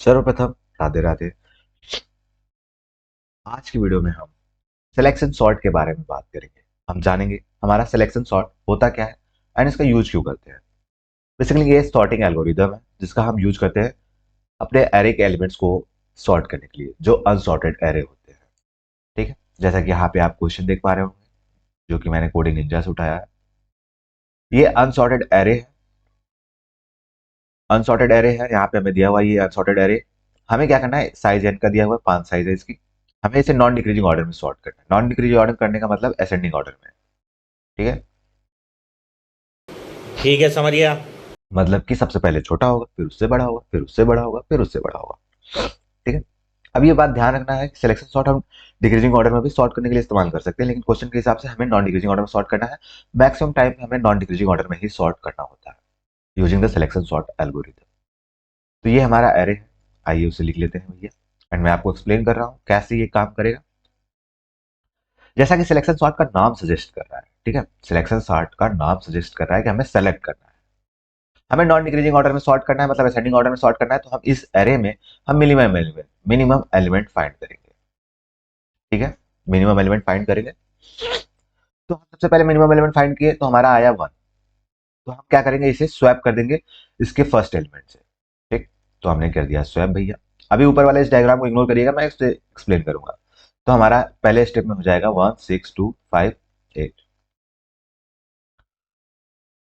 सर्वप्रथम राधे राधे। आज की वीडियो में हम सिलेक्शन सॉर्ट के बारे में बात करेंगे। हम जानेंगे हमारा सिलेक्शन सॉर्ट होता क्या है एंड इसका यूज क्यों करते हैं। बेसिकली ये सॉर्टिंग एल्गोरिदम है जिसका हम यूज करते हैं अपने एरे के एलिमेंट्स को सॉर्ट करने के लिए जो अनसॉर्टेड एरे होते हैं। ठीक है, जैसा कि यहाँ पे आप क्वेश्चन देख पा रहे होंगे जो कि मैंने कोडिंग निंजा से उठाया है। ये अनसॉर्टेड एरे है, अनसॉर्टेड एरे है। यहाँ पे हमें दिया हुआ ये अनसॉर्टेड एरे, हमें क्या करना है, साइज एन का दिया हुआ है, 5 साइज है इसकी। हमें इसे नॉन डिक्रीजिंग ऑर्डर में सॉर्ट करना है। नॉन डिक्रीजिंग ऑर्डर करने का मतलब असेंडिंग ऑर्डर में। ठीक है, ठीक है, समझ गया। मतलब कि सबसे पहले छोटा होगा, फिर उससे बड़ा होगा, फिर उससे बड़ा होगा, फिर उससे बड़ा होगा। ठीक है, अब ये बात ध्यान रखना है कि सिलेक्शन सॉर्ट हम डिक्रीजिंग ऑर्डर में भी सॉर्ट करने के लिए इस्तेमाल कर सकते हैं, लेकिन क्वेश्चन के हिसाब से हमें नॉन डिक्रीजिंग ऑर्डर में सॉर्ट करना है। मैक्सिमम टाइम हमें नॉन डिक्रीजिंग ऑर्डर में ही सॉर्ट करना होता है using the selection sort algorithm. तो ये हमारा एरे है, आइए उसे लिख लेते हैं भैया। एंड मैं आपको एक्सप्लेन कर रहा हूँ कैसे ये काम करेगा। जैसा कि सिलेक्शन सॉर्ट का नाम सजेस्ट कर रहा है, ठीक है, सिलेक्शन सॉर्ट का नाम सजेस्ट कर रहा है कि हमें सेलेक्ट करना है, हमें नॉन डिक्रीजिंग ऑर्डर में सॉर्ट करना है, मतलब असेंडिंग ऑर्डर में सॉर्ट करना है। तो हम इस एरे में हम मिनिमम एलिमेंट फाइंड करेंगे। ठीक है, मिनिमम एलिमेंट फाइंड करेंगे। तो हम सबसे पहले मिनिमम एलिमेंट फाइंड किए तो हमारा आया 1। तो हम क्या करेंगे, इसे स्वैप कर देंगे इसके फर्स्ट एलिमेंट से। ठीक, तो हमने कर दिया स्वैप भैया। अभी ऊपर वाले इस डायग्राम को इग्नोर करिएगा, मैं इसे एक्सप्लेन करूंगा। तो हमारा पहले स्टेप में हो जाएगा 1 6 2 5 8।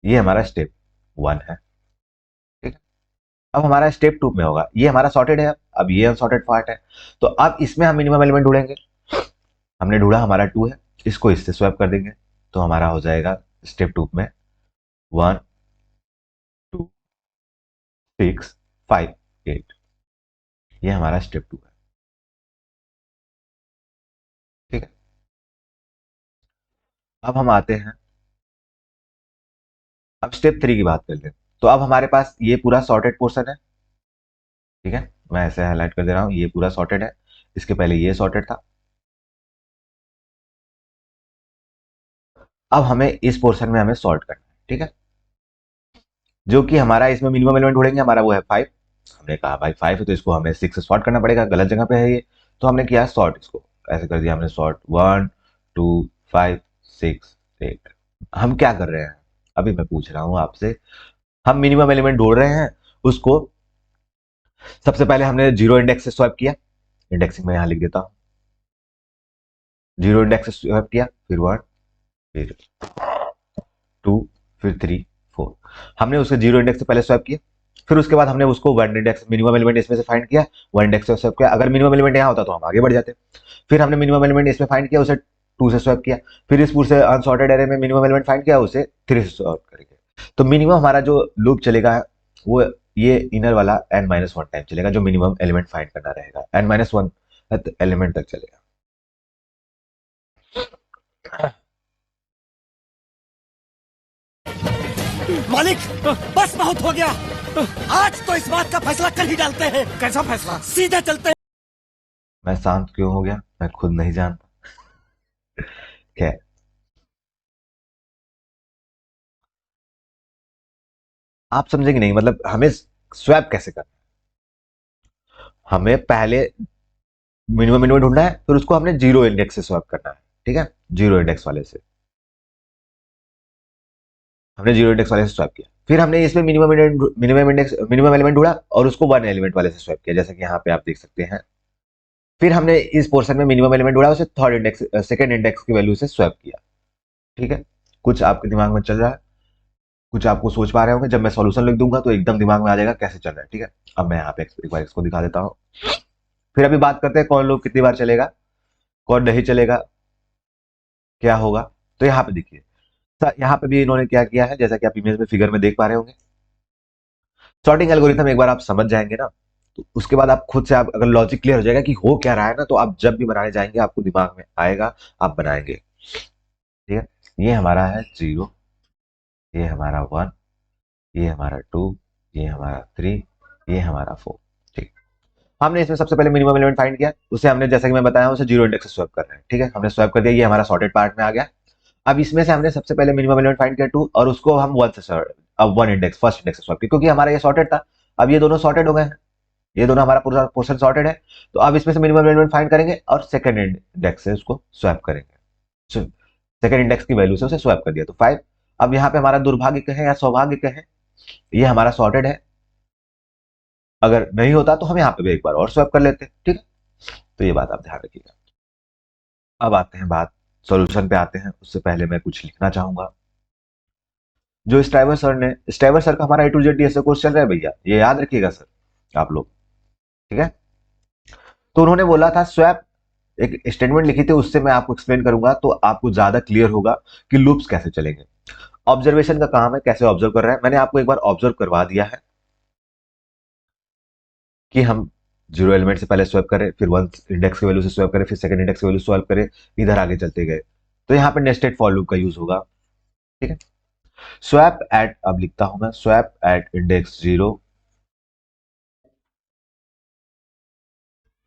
ये हमारा स्टेप 1 है। ठीक है, अब हमारा स्टेप 2 में होगा, ये हमारा सॉर्टेड है, अब ये अनसॉर्टेड पार्ट है। तो अब इसमें हम मिनिमम एलिमेंट ढूंढेंगे। हमने ढूंढा, हमारा 2 है, इसको इससे स्वैप कर देंगे। तो हमारा हो जाएगा स्टेप 2 में 1 2 6 5 8। ये हमारा स्टेप 2 है। ठीक है, अब हम आते हैं, अब स्टेप 3 की बात करते हैं। तो अब हमारे पास ये पूरा सॉर्टेड पोर्शन है। ठीक है, मैं ऐसे हाईलाइट कर दे रहा हूं, ये पूरा सॉर्टेड है। इसके पहले ये सॉर्टेड था। अब हमें इस पोर्शन में हमें सॉर्ट करना है। ठीक है, जो कि हमारा इसमें मिनिमम एलिमेंट ढूंढेंगे, हमारा वो है 5। हमने कहा भाई 5 है तो इसको हमें 6 से सॉर्ट करना पड़ेगा, गलत जगह पे है ये। तो हमने किया सॉर्ट, इसको ऐसे कर दिया हमने सॉर्ट 1 2 5 6 8। हम क्या कर रहे हैं, अभी मैं पूछ रहा हूं आपसे, हम मिनिमम एलिमेंट ढूंढ रहे हैं। उसको सबसे पहले हमने जीरो इंडेक्स से स्वैप किया, इंडेक्सिंग में यहां लिख देता हूं, जीरो इंडेक्स से स्वैप किया, फिर 1 फिर 2 फिर 3 4। हमने उसके जीरो इंडेक्स से पहले स्वैप किया, फिर उसके बाद हमने उसको वन इंडेक्स मिनिमम एलिमेंट इसमें से फाइंड किया, वन इंडेक्स से स्वैप किया। अगर मिनिमम एलिमेंट यहाँ होता तो हम आगे बढ़ जाते। फिर हमने मिनिमम एलिमेंट इसमें फाइंड किया, उसे 2 से स्वैप किया। फिर इस पूरे अनसॉर्टेड एरे में मिनिमम एलिमेंट फाइंड किया, उसे 3 से स्वैप करेंगे। तो मिनिमम हमारा जो लूप चलेगा वो ये इनर वाला n-1 टाइम चलेगा, जो मिनिमम एलिमेंट फाइंड करना रहेगा, n-1 एलिमेंट तक चलेगा। मालिक, बस बहुत हो गया। आज तो इस बात का फैसला कर ही डालते हैं। कैसा फैसला? सीधे चलते हैं। मैं शांत क्यों हो गया मैं खुद नहीं जानता। खैर, आप समझेंगे नहीं, मतलब हमें स्वैप कैसे करना है। हमें पहले मिनिमम एलिमेंट ढूंढना है, फिर उसको हमने जीरो इंडेक्स से स्वैप करना है। ठीक है, जीरो इंडेक्स वाले से हमने जीरो इंडेक्स वाले से स्वैप किया। फिर हमने इसमें मिनिमम एलिमेंट ढूंढा और उसको वन एलिमेंट वाले से स्वैप किया, जैसा कि यहाँ पे आप देख सकते हैं। फिर हमने इस पोर्शन में मिनिमम एलिमेंट ढूंढा, उसे थर्ड इंडेक्स सेकंड इंडेक्स की वैल्यू से स्वैप किया। ठीक है, कुछ आपके दिमाग में चल रहा है, कुछ आपको सोच पा रहे होंगे। जब मैं सॉल्यूशन लिख दूंगा तो एकदम दिमाग में आ जाएगा कैसे चल रहा है। ठीक है, अब मैं यहाँ पे एक बार इसको दिखा देता हूँ। फिर अभी बात करते हैं कौन लोग कितनी बार चलेगा, कौन नहीं चलेगा, क्या होगा। तो यहाँ पे देखिए, यहाँ पे भी इन्होंने क्या किया है, जैसा कि आप इमेज में फिगर में देख पा रहे होंगे। सॉर्टिंग एल्गोरिथम एक बार आप समझ जाएंगे ना, तो उसके बाद आप खुद से, आप अगर लॉजिक क्लियर हो जाएगा कि हो क्या रहा है ना, तो आप जब भी बनाने जाएंगे आपको दिमाग में आएगा, आप बनाएंगे। ठीक है, ये हमारा है 0, ये हमारा 1, ये हमारा 2, ये हमारा 3, ये हमारा 4। ठीक, हमने इसमें सबसे पहले मिनिमम एलिमेंट फाइंड किया, उसे हमने जैसा कि मैं बताया उसे जीरो इंडेक्स से स्वैप कर रहे हैं। ठीक है, हमने स्वैप कर दिया, ये हमारा सॉर्टेड पार्ट में आ गया। अब इसमें से हमने सबसे पहले मिनिमम एलिमेंट फाइंड किया 2, और उसको हम 1 से अब 1 इंडेक्स फर्स्ट इंडेक्स से स्वैप किया, क्योंकि हमारा ये सॉर्टेड था। अब ये दोनों सॉर्टेड हो गए हैं। ये दोनों हमारा पूरा पोर्शन सॉर्टेड है। तो अब इसमें से मिनिमम एलिमेंट फाइंड करेंगे और सेकंड इंडेक्स से उसको स्वैप करेंगे। सेकंड इंडेक्स की वैल्यू से उसे स्वैप कर दिया तो 5। अब यहाँ पे हमारा दुर्भाग्य कहें या सौभाग्य कहें, ये हमारा सॉर्टेड है। अगर नहीं होता तो हम यहाँ पे भी एक बार और स्वैप कर लेते, ठीक है। तो ये बात आप ध्यान रखिएगा। अब आते हैं बात सॉल्यूशन पे आते हैं, उससे पहले मैं कुछ लिखना चाहूंगा। जो स्ट्राइवर सर का हमारा A to Z कोर्स चल रहा है भैया, ये याद रखिएगा सर आप लोग, ठीक है। तो उन्होंने बोला था स्वैप, एक स्टेटमेंट लिखी थी, उससे मैं आपको एक्सप्लेन करूंगा तो आपको ज्यादा क्लियर होगा कि लूप्स कैसे चलेंगे। ऑब्जर्वेशन का काम है, कैसे ऑब्जर्व कर रहे हैं। मैंने आपको एक बार ऑब्जर्व करवा दिया है कि हम जीरो एलिमेंट से पहले स्वैप करें, फिर वन इंडेक्स की वैल्यू से स्वैप करें, फिर सेकंड इंडेक्स की वैल्यू स्वैप करें, इधर आगे चलते गए। तो यहाँ पे नेस्टेड फॉर लूप का यूज होगा, ठीक है। स्वैप एट, अब लिखता हूं मैं, swap at index zero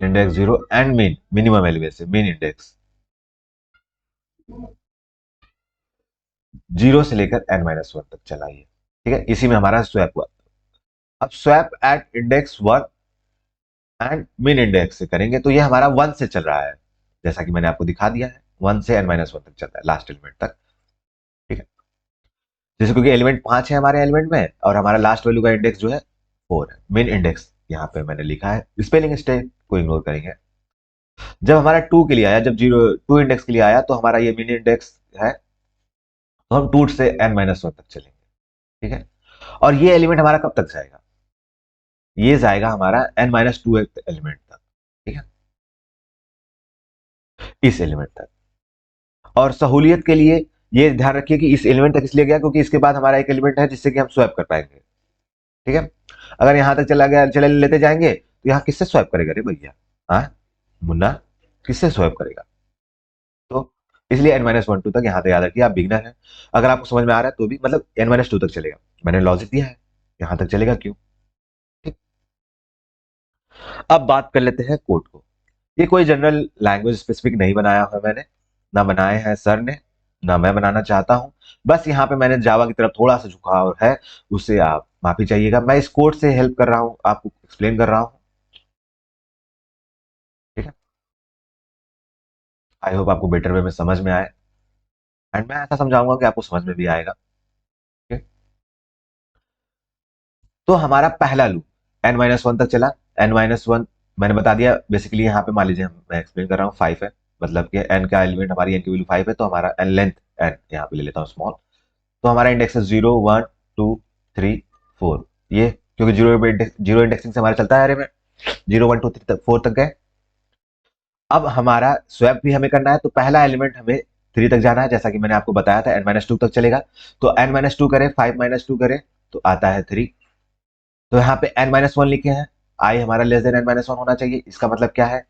and minimum element mean index zero से लेकर n-1 तक चलाइए, ठीक है। इसी में हमारा स्वैप हुआ। अब स्वैप एट इंडेक्स 1 एंड मिन इंडेक्स से करेंगे तो ये हमारा 1 से चल रहा है, जैसा कि मैंने आपको दिखा दिया है। 1 से n-1 तक चलता है, लास्ट एलिमेंट तक, ठीक है। जैसे क्योंकि एलिमेंट 5 है हमारे एलिमेंट में और हमारा लास्ट वैल्यू का इंडेक्स जो है 4 है। मिन इंडेक्स यहाँ पे मैंने लिखा है, स्पेलिंग मिस्टेक को इग्नोर करेंगे। जब हमारा 2 के लिए आया, जब 2 इंडेक्स के लिए आया तो हमारा ये मिन इंडेक्स है, तो हम 2 से n-1 तक चलेंगे, ठीक है। और ये एलिमेंट हमारा कब तक जाएगा, ये जाएगा हमारा n-2 एलिमेंट तक, ठीक है, इस एलिमेंट तक। और सहूलियत के लिए ये ध्यान रखिए कि इस एलिमेंट तक इसलिए गया क्योंकि इसके बाद हमारा एक एलिमेंट है जिससे कि हम स्वैप कर पाएंगे, ठीक है। अगर यहां तक चला गया, चले लेते जाएंगे तो यहाँ किससे स्वैप करेगा रे भैया, हाँ मुन्ना, किससे स्वैप करेगा। तो इसलिए n-1 2 तक यहाँ तक याद रखिए। आप बिगनर हैं, अगर आपको समझ में आ रहा है तो भी, मतलब n-2 तक चलेगा, मैंने लॉजिक दिया है, यहां तक चलेगा क्यों, ठीक। अब बात कर लेते हैं कोड को। ये कोई जनरल लैंग्वेज स्पेसिफिक नहीं बनाया है मैंने, ना बनाए हैं सर ने, ना मैं बनाना चाहता हूं। बस यहाँ पे मैंने जावा की तरफ थोड़ा सा झुकाव है, उससे आप माफी चाहिएगा। मैं इस कोड से हेल्प कर रहा हूँ, आपको एक्सप्लेन कर रहा हूँ, ठीक है। आई होप आपको बेटर वे में समझ में आए, एंड मैं ऐसा समझाऊंगा कि आपको समझ में भी आएगा, ठीक है। तो हमारा पहला लूप n-1 तक चला। n-1 मैंने बता दिया, बेसिकली यहाँ पे मान लीजिए मैं एक्सप्लेन कर रहा हूँ 5 है, मतलब कि n का एलिमेंट, हमारी n की वैल्यू 5 है, तो हमारा n लेंथ n यहाँ पे ले लेता हूँ स्मॉल। तो हमारा इंडेक्स है 0 1 2 3 4, ये क्योंकि जीरो इंडेक्सिंग से हमारा चलता है, अरे में 0 1 2 3 4 तक गए। अब हमारा स्वैप भी हमें करना है, तो पहला एलिमेंट हमें 3 तक जाना है, जैसा कि मैंने आपको बताया था n-2 तक चलेगा। तो n-2 करें, 5 - 2 करें तो आता है 3। तो यहाँ पे n-1 लिखे हैं, आई हमारा लेस देन n-1 होना चाहिए। इसका मतलब क्या है,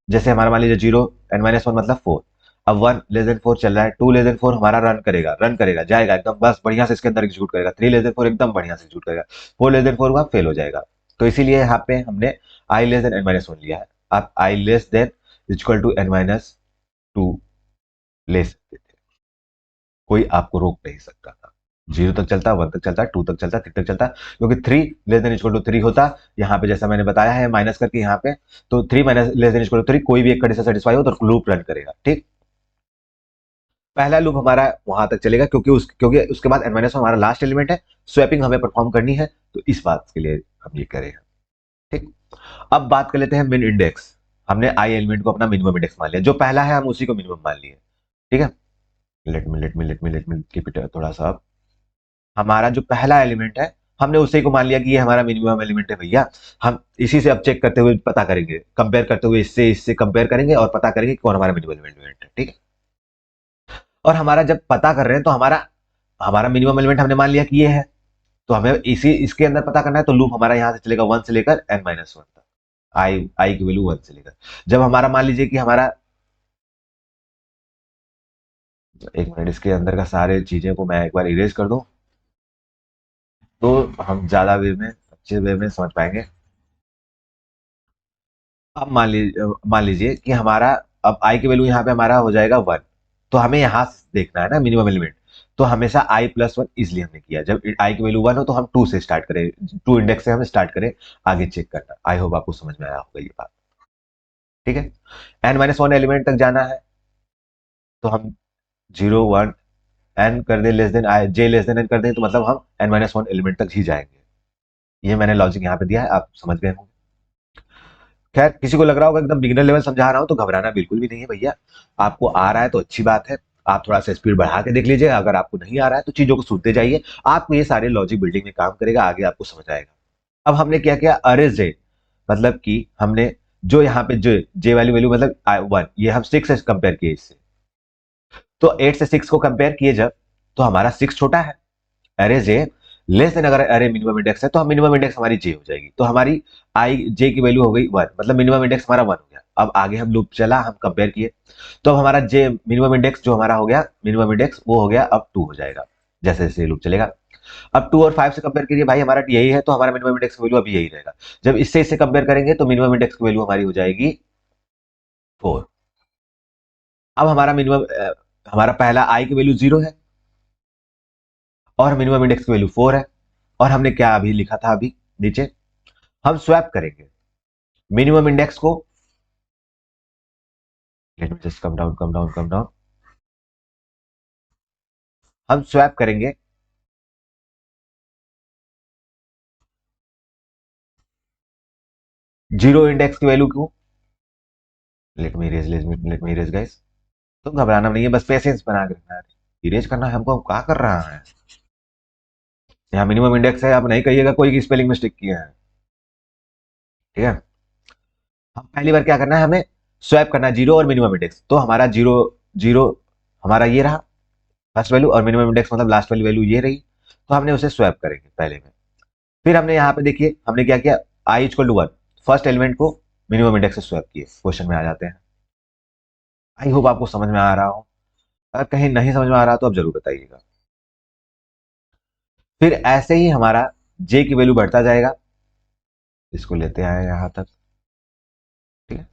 जैसे हमारा मान लीजिए 0 n-1 मतलब 4। अब 1 लेस देन 4 चल रहा है, 2 लेस देन 4 हमारा रन करेगा जाएगा एकदम, बस बढ़िया से इसके अंदर एग्जीक्यूट करेगा। 3 लेस देन 4 एकदम बढ़िया से एग्जीक्यूट करेगा। 4 लेस देन 4 हुआ, फेल हो जाएगा। तो इसीलिए यहाँ पे हमने आई लेस देन n-1 लिया है। आप I less than equal to n-2 ले सकते थे, कोई आपको रोक नहीं सकता था। 0 तक चलता, 1 तक चलता, 2 तक चलता, 3 तक चलता, क्योंकि 3 लेस देन इक्वल टू 3 होता। यहाँ पे जैसा मैंने बताया है माइनस करके यहाँ पे, तो 3 minus less than equal to 3, कोई भी एक कंडीशन सेटिस्फाई हो तो लूप रन करेगा, ठीक। पहला लूप हमारा वहां तक चलेगा क्योंकि उसके बाद n-1 हमारा लास्ट एलिमेंट है, स्वैपिंग हमें परफॉर्म करनी है, तो इस बात के लिए हम ये करें, ठीक। अब बात कर लेते हैं मिन इंडेक्स। हमने आई एलिमेंट को अपना मिनिमम इंडेक्स मान लिया, जो पहला है हम उसी को मिनिमम मान लिए, ठीक है। लेट मी कीप इट थोड़ा सा। अब हमारा जो पहला एलिमेंट है, हमने उसी को मान लिया कि ये हमारा मिनिमम एलिमेंट है भैया। हम इसी से अब चेक करते हुए पता करेंगे, कंपेयर करते हुए इससे कंपेयर करेंगे और पता करेंगे कौन हमारा मिनिमम एलिमेंट है, ठीक है। और हमारा जब पता कर रहे हैं तो हमारा हमारा मिनिमम एलिमेंट हमने मान लिया कि ये है, तो हमें इसी इसके अंदर पता करना है। तो लूप हमारा यहाँ से चलेगा 1 से लेकर n-1 तक, आई की वैल्यू 1 से लेकर। जब हमारा मान लीजिए कि हमारा, एक मिनट, इसके अंदर का सारे चीजें को मैं एक बार इरेज कर दूं तो हम ज्यादा वे में, अच्छे वे में समझ पाएंगे। अब मान लीजिए कि हमारा, अब आई की वैल्यू यहाँ पे हमारा हो जाएगा 1, तो हमें यहाँ से देखना है ना मिनिमम एलिमेंट। तो हमेशा i+1 इजिली हमने किया। जब i की वैल्यू 1 हो तो हम 2 से स्टार्ट करें, 2 इंडेक्स से हम स्टार्ट करें आगे चेक करना। आई होप आपको समझ में आया होगा ये बात। ठीक है, n-1 एलिमेंट तक जाना है तो हम 0 1 n कर दें less than I, j less than n कर दें, तो मतलब हम n-1 एलिमेंट तक ही जाएंगे। ये मैंने लॉजिक यहाँ पे दिया है, आप समझ गए होंगे। खैर, किसी को लग रहा होगा एकदम बिगिनर लेवल समझा रहा हूं, तो घबराना बिल्कुल भी नहीं है भैया। आपको आ रहा है तो अच्छी बात है, आप थोड़ा सा स्पीड बढ़ा के देख लीजिए। अगर आपको नहीं आ रहा है तो चीजों को सुनते जाइए, आपको ये सारे लॉजिक बिल्डिंग में काम करेगा, आगे आपको समझ आएगा। अब हमने क्या किया, अरे जे, मतलब कि हमने जो यहाँ पे जे वाली वैल्यू मतलब 1, ये हम 6 से कंपेयर किए इससे, तो 8 से 6 को कंपेयर किए जब, तो हमारा 6 छोटा है। अरे जे लेस देन, अगर अरे मिनिमम इंडेक्स है तो हम मिनिमम इंडेक्स हमारी जे हो जाएगी, तो हमारी आई जे की वैल्यू हो गई 1, मतलब मिनिमम इंडेक्स हमारा 1 हो गया। अब आगे हम लूप चला, हम कंपेयर किए, तो अब हमारा जे मिनिमम इंडेक्स जो हमारा हो गया, मिनिमम इंडेक्स वो हो गया अब 2 हो जाएगा, जैसे जैसे लूप चलेगा। अब 2 और 5 से कंपेयर करिए भाई, हमारा यही है तो हमारा मिनिमम इंडेक्स की वैल्यू अभी यही रहेगा। जब इससे कंपेयर करेंगे तो मिनिमम इंडेक्स की वैल्यू हमारी हो जाएगी 4। अब हमारा मिनिमम, हमारा पहला आई की वैल्यू 0 है और मिनिमम इंडेक्स की वैल्यू 4 है, और हमने क्या अभी लिखा था, अभी नीचे हम स्वैप करेंगे मिनिमम इंडेक्स को। Let me just come down come down come down. हम स्वैप करेंगे जीरो इंडेक्स की वैल्यू को। Let me erase guys. तो घबराना नहीं है, बस पेशेंस बना के रखना है। इरेज करना है हमको, क्या कर रहा है। यहाँ मिनिमम इंडेक्स है, आप नहीं कहिएगा कोई की स्पेलिंग मिस्टेक किया है। ठीक है, हम पहली बार क्या करना है, हमें स्वैप करना है जीरो और मिनिमम इंडेक्स। तो हमारा जीरो जीरो हमारा ये रहा फर्स्ट वैल्यू, और मिनिमम इंडेक्स मतलब लास्ट वाली वैल्यू ये रही, तो हमने उसे स्वैप करेंगे पहले में। फिर हमने यहाँ पे देखिए हमने क्या किया, I equal to 1, first element को मिनिमम इंडेक्स से स्वैप किए। क्वेश्चन में आ जाते हैं। आई होप आपको समझ में आ रहा हो, अगर कहीं नहीं समझ में आ रहा तो आप जरूर बताइएगा। फिर ऐसे ही हमारा जे की वैल्यू बढ़ता जाएगा, इसको लेते आए यहां तक। ठीक है,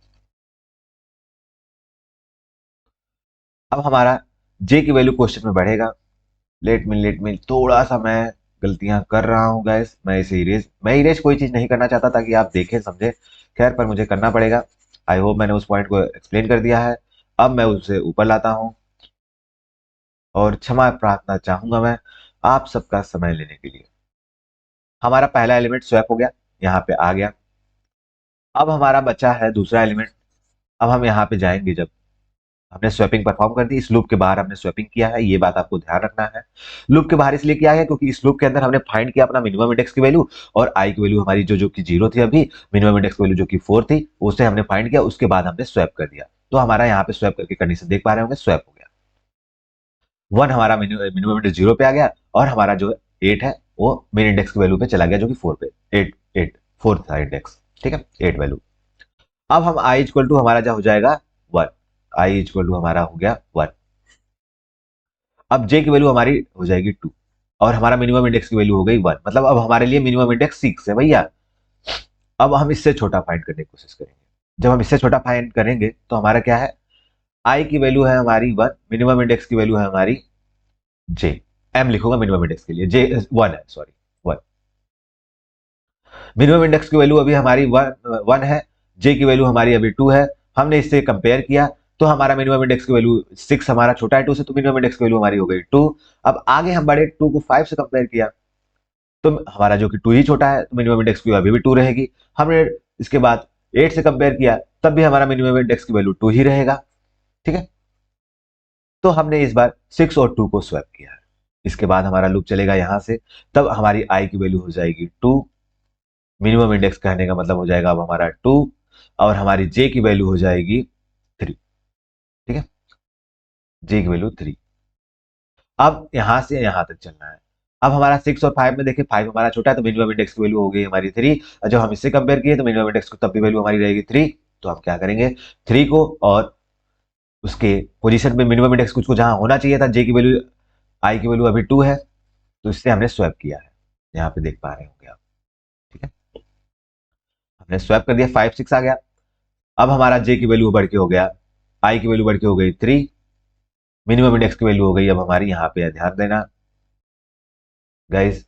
अब हमारा जे की वैल्यू क्वेश्चन में बढ़ेगा। लेट मी थोड़ा सा मैं गलतियां कर रहा हूं गैस, मैं इरेज कोई चीज नहीं करना चाहता ताकि आप देखें समझे। खैर, पर मुझे करना पड़ेगा। आई होप मैंने उस पॉइंट को एक्सप्लेन कर दिया है। अब मैं उसे ऊपर लाता हूं, और क्षमा प्रार्थना चाहूंगा मैं आप सबका समय लेने के लिए। हमारा पहला एलिमेंट स्वैप हो गया, यहाँ पे आ गया। अब हमारा बचा है दूसरा एलिमेंट। अब हम यहाँ पे जाएंगे, जब हमने स्वैपिंग परफॉर्म कर दी, इस लूप के बाहर हमने स्वैपिंग किया है, ये बात आपको ध्यान रखना है। लूप के बाहर इसलिए किया है क्योंकि इस लूप के अंदर हमने फाइंड किया अपना मिनिमम इंडेक्स की वैल्यू, और आई की वैल्यू हमारी जो जो कि 0 थी अभी, मिनिमम इंडेक्स की वैल्यू जो कि 4 थी, उसे हमने फाइंड किया, उसके बाद हमने स्वैप कर दिया। तो हमारा यहाँ पे स्वैप करके कंडीशन देख पा रहे होंगे, स्वैप हो गया 1, हमारा मिनिमम इंडेक्स 0 पे आ गया, और हमारा जो 8 है वो मेन इंडेक्स की वैल्यू पे चला गया, जो कि 4 पे, 8 8 4 था इंडेक्स। ठीक है, 8 वैल्यू। अब हम आई इक्वल टू हमारा जो हो जाएगा 1, आई इक्वल टू हमारा हो गया 1। अब जे की वैल्यू हमारी हो जाएगी 2, और हमारा मिनिमम इंडेक्स की वैल्यू हो गई 1, मतलब अब हमारे लिए मिनिमम इंडेक्स 6 है भैया। अब हम इससे छोटा फाइंड करने की कोशिश करेंगे। जब हम इससे छोटा फाइंड करेंगे तो हमारा क्या है, आई की वैल्यू है हमारी 1, मिनिमम इंडेक्स की वैल्यू है हमारी जे, एम लिखूंगा मिनिमम इंडेक्स के लिए, जे 1 है, सॉरी 1। मिनिमम इंडेक्स की वैल्यू अभी हमारी 1 है, जे की वैल्यू हमारी अभी 2 है। हमने इससे कंपेयर किया तो हमारा मिनिमम इंडेक्स की वैल्यू 6 हमारा छोटा है 2 से, तो मिनिमम इंडेक्स की वैल्यू हमारी हो गई 2। अब आगे हम बढ़े, 2 को 5 से कंपेयर किया, तो हमारा जो कि 2 ही छोटा है, तो मिनिमम इंडेक्स की अभी भी 2 रहेगी। हमने इसके बाद 8 से कंपेयर किया, तब भी हमारा मिनिमम इंडेक्स की वैल्यू 2 ही रहेगा। ठीक है, तो हमने इस बार 6 और 2 को स्वैप किया है। इसके बाद हमारा लूप चलेगा यहां से, तब हमारी आई की वैल्यू हो जाएगी 2, मिनिमम इंडेक्स कहने का मतलब हो जाएगा अब हमारा 2, और हमारी जे की वैल्यू हो जाएगी 3। ठीक है, जे की वैल्यू 3। अब यहां से यहां तक चलना है। अब हमारा 6 और 5 में देखिए, 5 हमारा छोटा है तो मिनिमम इंडेक्स की वैल्यू हो गई हमारी 3, और जब हम इससे कंपेयर किए तो मिनिमम इंडेक्स को तब भी वैल्यू हमारी रहेगी 3। तो हम क्या करेंगे, 3 को और उसके पोजीशन में मिनिमम इंडेक्स कुछ को जहां होना चाहिए था, जे की वैल्यू, आई की वैल्यू अभी 2 है, तो इससे हमने स्वैप किया है। यहाँ पे देख पा रहे होंगे आप। ठीक है, हमने स्वैप कर दिया, 5 6 आ गया। अब हमारा जे की वैल्यू बढ़ के हो गया, आई की वैल्यू बढ़ के हो गई 3, मिनिमम इंडेक्स की वैल्यू हो गई अब हमारी यहाँ पे, ध्यान देना गाइस,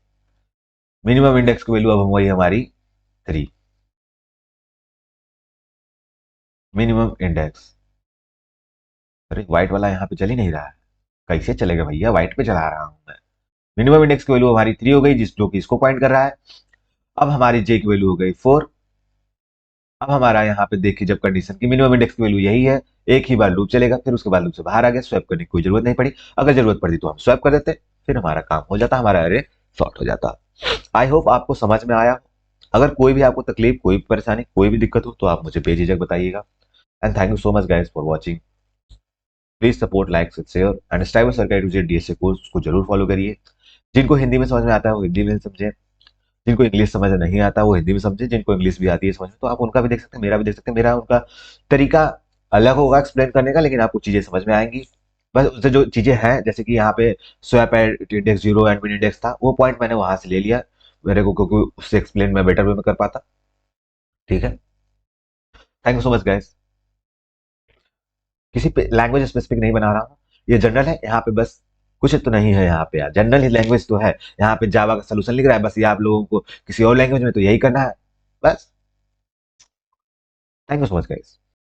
मिनिमम इंडेक्स की वैल्यू अब हुई हमारी 3। मिनिमम इंडेक्स, अरे व्हाइट वाला यहाँ पे चल ही नहीं रहा है, कैसे चलेगा भैया, व्हाइट पे चला रहा हूं मैं। मिनिमम इंडेक्स की वैल्यू हमारी 3 हो गई, जिस जो कि इसको पॉइंट कर रहा है। अब हमारी जे की वैल्यू हो गई 4। अब हमारा यहाँ पे देखिए, जब कंडीशन की मिनिमम इंडेक्स की वैल्यू यही है, एक ही बार लूप चलेगा, फिर उसके बाद लूप से बाहर आ गया, स्वैप करने की कोई जरूरत नहीं पड़ी। अगर जरूरत पड़ती तो हम स्वैप कर देते, फिर हमारा काम हो जाता, हमारा अरे सॉर्ट हो जाता। आई होप आपको समझ में आया। अगर कोई भी आपको तकलीफ, कोई भी परेशानी, कोई भी दिक्कत हो तो आप मुझे बेझिझक बताइएगा। And thank you so much guys for watching. Please support, like, share and स्टाइबर सरकारी टू डीएसए कोर्स को जरूर फॉलो करिए। जिनको हिंदी में समझ में आता है वो हिंदी में समझे, जिनको इंग्लिश समझ में नहीं आता वो हिंदी में समझे, जिनको इंग्लिश भी आती है समझ में तो आप उनका भी देख सकते हैं, मेरा भी देख सकते हैं। मेरा उनका तरीका अलग होगा एक्सप्लेन करने का, लेकिन आपको चीजें समझ में आएंगी। बस उससे जो चीजें हैं, जैसे कि यहाँ पे स्वैप इंडेक्स जीरो एंड मिन इंडेक्स था, वो पॉइंट मैंने वहां से ले लिया मेरे को, क्योंकि उससे एक्सप्लेन मैं बेटर वे में कर पाता। ठीक है, thank you so much guys. किसी पे लैंग्वेज स्पेसिफिक नहीं बना रहा हूँ, ये जनरल है यहाँ पे, बस कुछ तो नहीं है यहाँ पे यार, जनरल ही लैंग्वेज तो है। यहाँ पे जावा का सोल्यूशन लिख रहा है, बस ये आप लोगों को किसी और लैंग्वेज में तो यही करना है बस। Thank you so much guys.